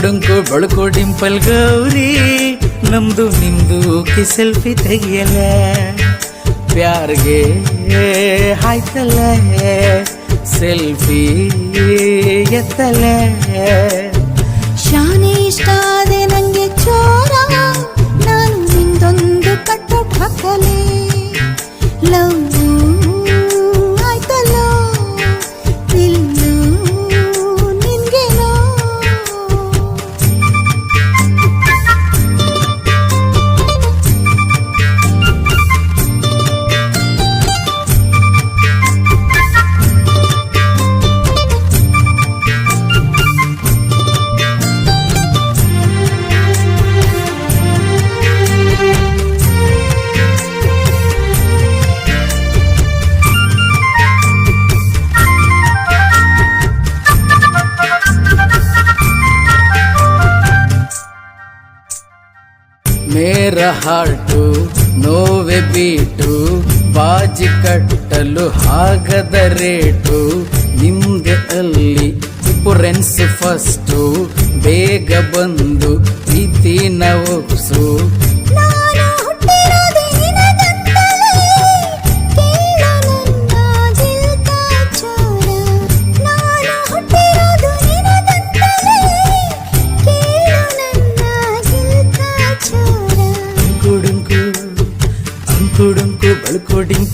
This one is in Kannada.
ಡೊಂಕು ಬಳುಕು ಡಿಂಪಲ್ ಗೌರಿ ನಮ್ದು ನಿಮ್ದು ಸೆಲ್ಫಿ ತೆಗಿಯಲ್ಲ ಪ್ಯಾರ್ಗೆ ಆಯ್ತಲ್ಲ ಸೆಲ್ಫಿ ಎತ್ತಲ್ಲ ಶಾನೆ ಇಷ್ಟ ಆದೆ ನಂಗೆ ಚೋರ ನಾನು ನಿಂದೊಂದು ಕಟ್ಟೋಟ್ ಹಾಕಲೇ ಲವ್ ಆಯ್ತಲ್ಲ ಇಲ್ಲೂ ನಿನ್ಗೇನೋ ಮೇರ ಹಾರ್ಟು ನೋವೆ ಬೀಟು ಬಾಜಿ ಕಟ್ಟಲು ಆಗದ ರೇಟು ನಿಮ್ದೆ ಅಲ್ಲಿ ಡಿಫರೆನ್ಸ್ ಫಸ್ಟು ಬೇಗ ಬಂದು ಪ್ರೀತಿನ ಒಪ್ಸು